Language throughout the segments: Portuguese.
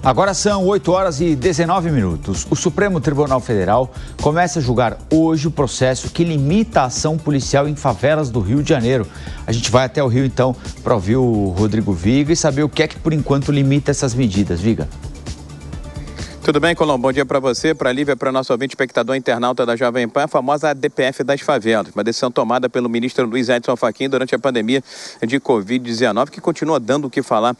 Agora são 8 horas e 19 minutos. O Supremo Tribunal Federal começa a julgar hoje o processo que limita a ação policial em favelas do Rio de Janeiro. A gente vai até o Rio, então, para ouvir o Rodrigo Viga e saber o que é que, por enquanto, limita essas medidas. Viga. Tudo bem, Colombo? Bom dia para você, para a Lívia, para o nosso ouvinte espectador internauta da Jovem Pan, a famosa DPF das favelas, uma decisão tomada pelo ministro Luiz Edson Fachin durante a pandemia de Covid-19, que continua dando o que falar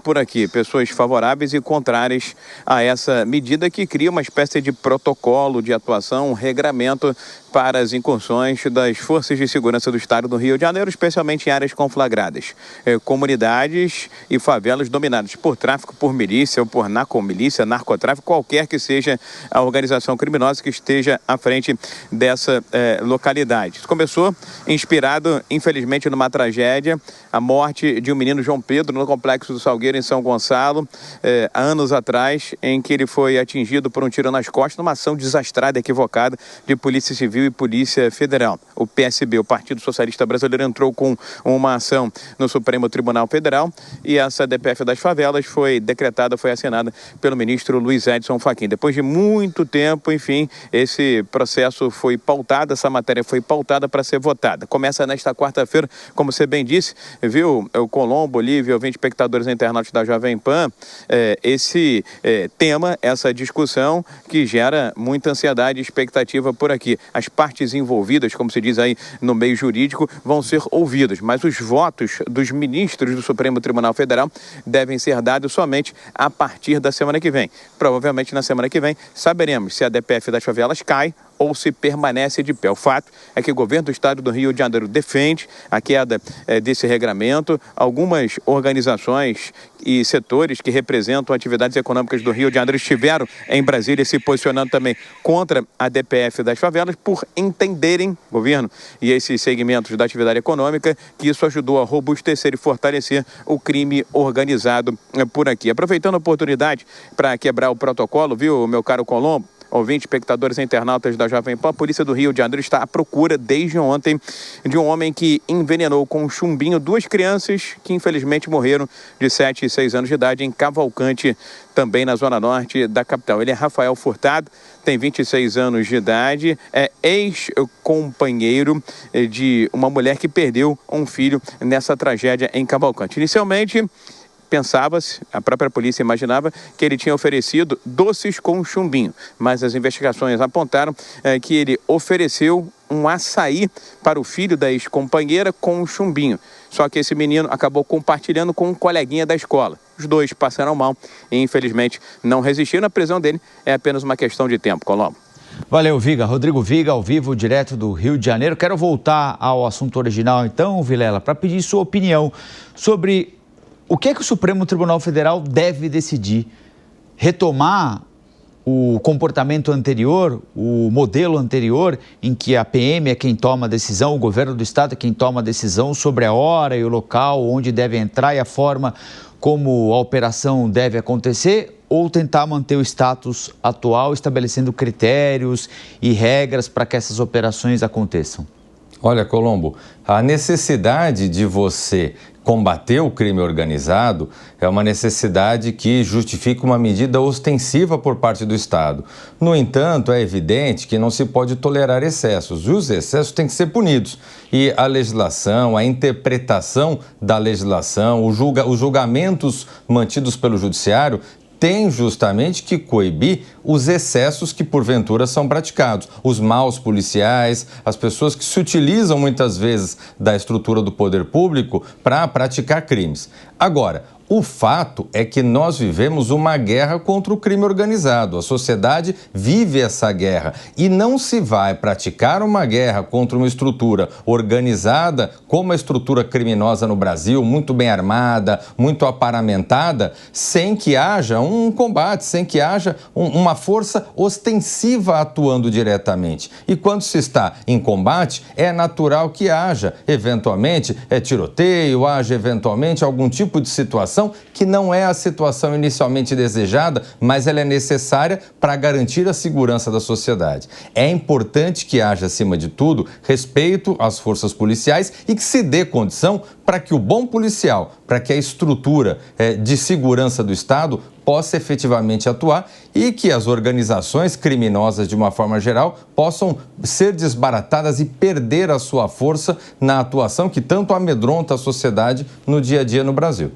por aqui. Pessoas favoráveis e contrárias a essa medida que cria uma espécie de protocolo de atuação, um regramento para as incursões das forças de segurança do estado do Rio de Janeiro, especialmente em áreas conflagradas. Comunidades e favelas dominadas por tráfico, por milícia ou por narcomilícia, narcotráfico, qualquer que seja a organização criminosa que esteja à frente dessa localidade. Isso começou inspirado, infelizmente, numa tragédia, a morte de um menino João Pedro no Complexo do Salgueiro, em São Gonçalo, há anos atrás, em que ele foi atingido por um tiro nas costas numa ação desastrada, equivocada de Polícia Civil e Polícia Federal. O PSB, o Partido Socialista Brasileiro, entrou com uma ação no Supremo Tribunal Federal e essa DPF das favelas foi decretada, foi assinada pelo ministro Luiz Edson Fachin. Depois de muito tempo, enfim, esse processo foi pautado, essa matéria foi pautada para ser votada. Começa nesta quarta-feira, como você bem disse, viu, o Colombo, Olívia, ouvinte espectadores internautas da Jovem Pan, esse tema, essa discussão que gera muita ansiedade e expectativa por aqui. As partes envolvidas, como se diz aí no meio jurídico, vão ser ouvidas, mas os votos dos ministros do Supremo Tribunal Federal devem ser dados somente a partir da semana que vem. Provavelmente na semana que vem saberemos se a DPF das favelas cai ou se permanece de pé. O fato é que o governo do estado do Rio de Janeiro defende a queda desse regramento. Algumas organizações e setores que representam atividades econômicas do Rio de Janeiro estiveram em Brasília se posicionando também contra a DPF das favelas por entenderem, governo e esses segmentos da atividade econômica, que isso ajudou a robustecer e fortalecer o crime organizado por aqui. Aproveitando a oportunidade para quebrar o protocolo, viu, meu caro Colombo, ouvintes, espectadores e internautas da Jovem Pan, a polícia do Rio de Janeiro está à procura desde ontem de um homem que envenenou com um chumbinho 2 crianças que infelizmente morreram de 7 e 6 anos de idade em Cavalcante, também na zona norte da capital. Ele é Rafael Furtado, tem 26 anos de idade, é ex-companheiro de uma mulher que perdeu um filho nessa tragédia em Cavalcante. Inicialmente, pensava-se, a própria polícia imaginava que ele tinha oferecido doces com chumbinho, mas as investigações apontaram que ele ofereceu um açaí para o filho da ex-companheira com um chumbinho. Só que esse menino acabou compartilhando com um coleguinha da escola. Os dois passaram mal e, infelizmente, não resistiram. A prisão dele é apenas uma questão de tempo, Colombo. Valeu, Viga. Rodrigo Viga, ao vivo, direto do Rio de Janeiro. Quero voltar ao assunto original, então, Vilela, para pedir sua opinião sobre o que é que o Supremo Tribunal Federal deve decidir. Retomar o comportamento anterior, o modelo anterior, em que a PM é quem toma a decisão, o governo do estado é quem toma a decisão sobre a hora e o local onde deve entrar e a forma como a operação deve acontecer, ou tentar manter o status atual, estabelecendo critérios e regras para que essas operações aconteçam? Olha, Colombo, a necessidade de você combater o crime organizado é uma necessidade que justifica uma medida ostensiva por parte do Estado. No entanto, é evidente que não se pode tolerar excessos, e os excessos têm que ser punidos. E a legislação, a interpretação da legislação, os julgamentos mantidos pelo Judiciário tem justamente que coibir os excessos que porventura são praticados. Os maus policiais, as pessoas que se utilizam muitas vezes da estrutura do poder público para praticar crimes. Agora, o fato é que nós vivemos uma guerra contra o crime organizado. A sociedade vive essa guerra e não se vai praticar uma guerra contra uma estrutura organizada como a estrutura criminosa no Brasil, muito bem armada, muito aparamentada, sem que haja um combate, sem que haja uma força ostensiva atuando diretamente. E quando se está em combate, é natural que haja, eventualmente, tiroteio, haja eventualmente algum tipo de situação situação que não é a situação inicialmente desejada, mas ela é necessária para garantir a segurança da sociedade. É importante que haja, acima de tudo, respeito às forças policiais e que se dê condição para que o bom policial, para que a estrutura de segurança do Estado possa efetivamente atuar e que as organizações criminosas, de uma forma geral, possam ser desbaratadas e perder a sua força na atuação que tanto amedronta a sociedade no dia a dia no Brasil.